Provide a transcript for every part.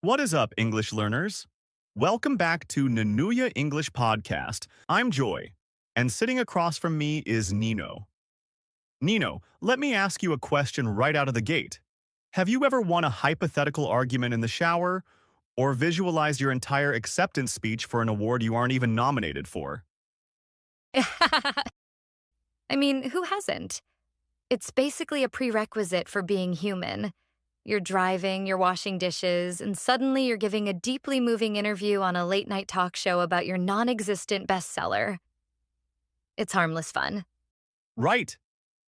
What is up, English learners? Welcome back to Nanuya English Podcast. I'm Joy, and sitting across from me is Nino. Nino, let me ask you a question right out of the gate. Have you ever won a hypothetical argument in the shower, or visualized your entire acceptance speech for an award you aren't even nominated for? I mean, who hasn't? It's basically a prerequisite for being human. You're driving, you're washing dishes, and suddenly you're giving a deeply moving interview on a late night talk show about your non existent bestseller. It's harmless fun. Right.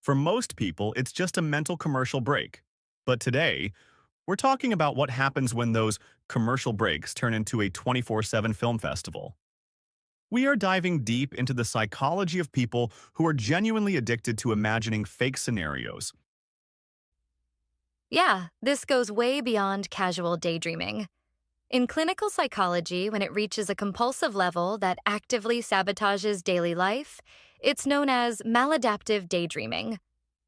For most people, it's just a mental commercial break. But today, we're talking about what happens when those commercial breaks turn into a 24/7 film festival. We are diving deep into the psychology of people who are genuinely addicted to imagining fake scenarios. Yeah, this goes way beyond casual daydreaming. In clinical psychology, when it reaches a compulsive level that actively sabotages daily life, it's known as maladaptive daydreaming,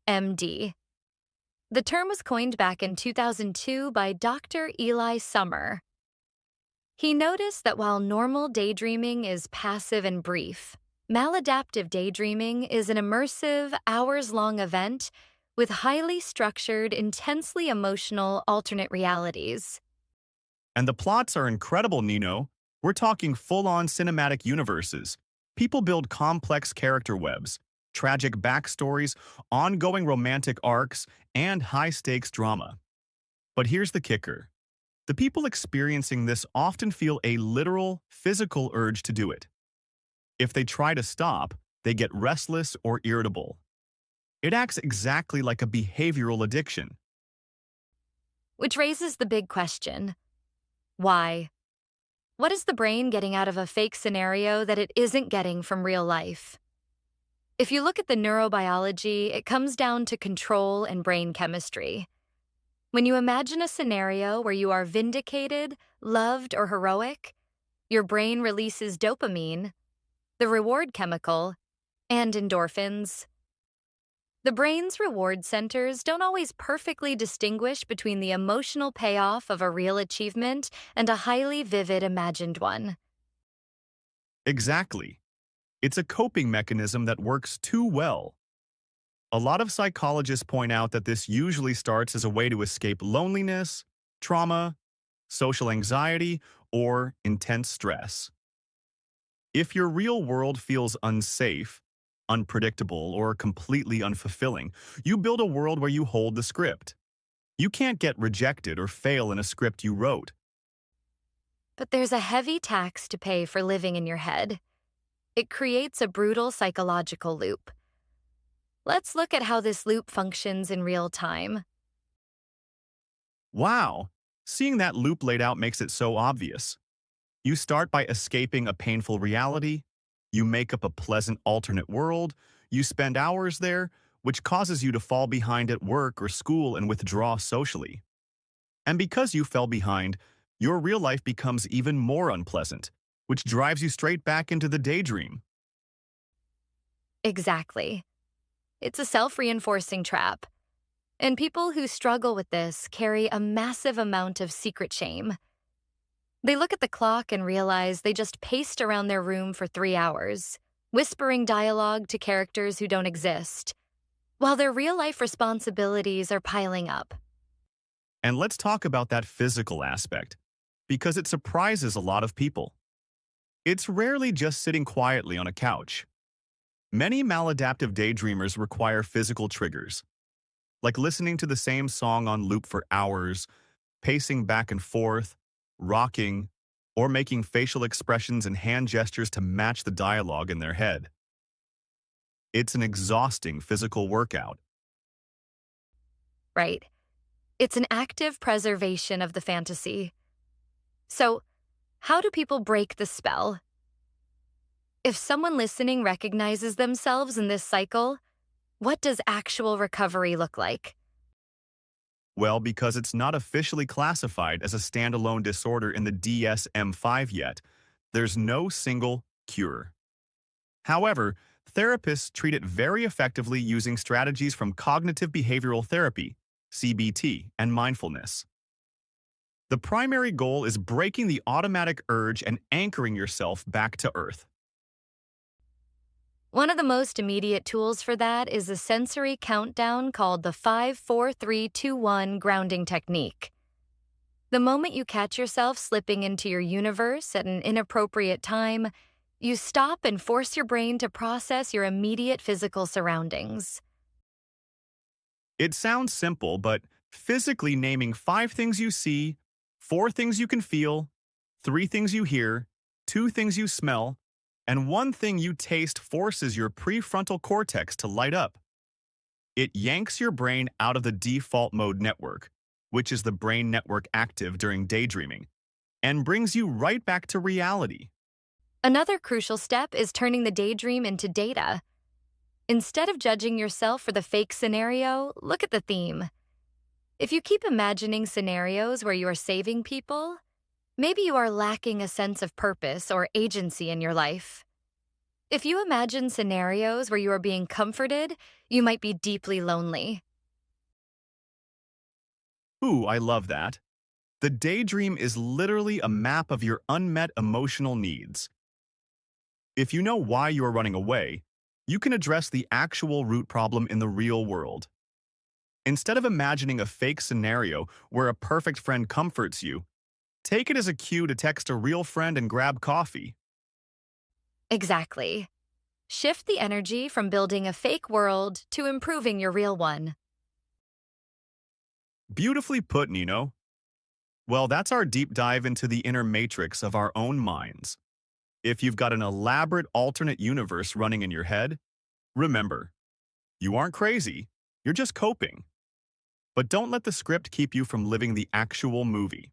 MD. The term was coined back in 2002 by Dr. Eli Summer. He noticed that while normal daydreaming is passive and brief, maladaptive daydreaming is an immersive, hours-long event with highly structured, intensely emotional alternate realities. And the plots are incredible, Nino. We're talking full-on cinematic universes. People build complex character webs, tragic backstories, ongoing romantic arcs, and high-stakes drama. But here's the kicker. The people experiencing this often feel a literal, physical urge to do it. If they try to stop, they get restless or irritable. It acts exactly like a behavioral addiction. Which raises the big question: why? What is the brain getting out of a fake scenario that it isn't getting from real life? If you look at the neurobiology, it comes down to control and brain chemistry. When you imagine a scenario where you are vindicated, loved, or heroic, your brain releases dopamine, the reward chemical, and endorphins. The brain's reward centers don't always perfectly distinguish between the emotional payoff of a real achievement and a highly vivid imagined one. Exactly. It's a coping mechanism that works too well. A lot of psychologists point out that this usually starts as a way to escape loneliness, trauma, social anxiety, or intense stress. If your real world feels unsafe, unpredictable, or completely unfulfilling, you build a world where you hold the script. You can't get rejected or fail in a script you wrote. But there's a heavy tax to pay for living in your head. It creates a brutal psychological loop. Let's look at how this loop functions in real time. Wow, seeing that loop laid out makes it so obvious. You start by escaping a painful reality, you make up a pleasant alternate world, you spend hours there, which causes you to fall behind at work or school and withdraw socially. And because you fell behind, your real life becomes even more unpleasant, which drives you straight back into the daydream. Exactly. It's a self-reinforcing trap. And people who struggle with this carry a massive amount of secret shame. They look at the clock and realize they just paced around their room for 3 hours, whispering dialogue to characters who don't exist, while their real-life responsibilities are piling up. And let's talk about that physical aspect, because it surprises a lot of people. It's rarely just sitting quietly on a couch. Many maladaptive daydreamers require physical triggers, like listening to the same song on loop for hours, pacing back and forth, rocking, or making facial expressions and hand gestures to match the dialogue in their head. It's an exhausting physical workout. Right. It's an active preservation of the fantasy. So, how do people break the spell? If someone listening recognizes themselves in this cycle, what does actual recovery look like? Well, because it's not officially classified as a standalone disorder in the DSM-5 yet, there's no single cure. However, therapists treat it very effectively using strategies from cognitive behavioral therapy, CBT, and mindfulness. The primary goal is breaking the automatic urge and anchoring yourself back to Earth. One of the most immediate tools for that is a sensory countdown called the 5-4-3-2-1 grounding technique. The moment you catch yourself slipping into your universe at an inappropriate time, you stop and force your brain to process your immediate physical surroundings. It sounds simple, but physically naming 5 things you see, 4 things you can feel, 3 things you hear, 2 things you smell, and 1 thing you taste forces your prefrontal cortex to light up. It yanks your brain out of the default mode network, which is the brain network active during daydreaming, and brings you right back to reality. Another crucial step is turning the daydream into data. Instead of judging yourself for the fake scenario, look at the theme. If you keep imagining scenarios where you are saving people, maybe you are lacking a sense of purpose or agency in your life. If you imagine scenarios where you are being comforted, you might be deeply lonely. Ooh, I love that. The daydream is literally a map of your unmet emotional needs. If you know why you are running away, you can address the actual root problem in the real world. Instead of imagining a fake scenario where a perfect friend comforts you, take it as a cue to text a real friend and grab coffee. Exactly. Shift the energy from building a fake world to improving your real one. Beautifully put, Nino. Well, that's our deep dive into the inner matrix of our own minds. If you've got an elaborate alternate universe running in your head, remember, you aren't crazy, you're just coping. But don't let the script keep you from living the actual movie.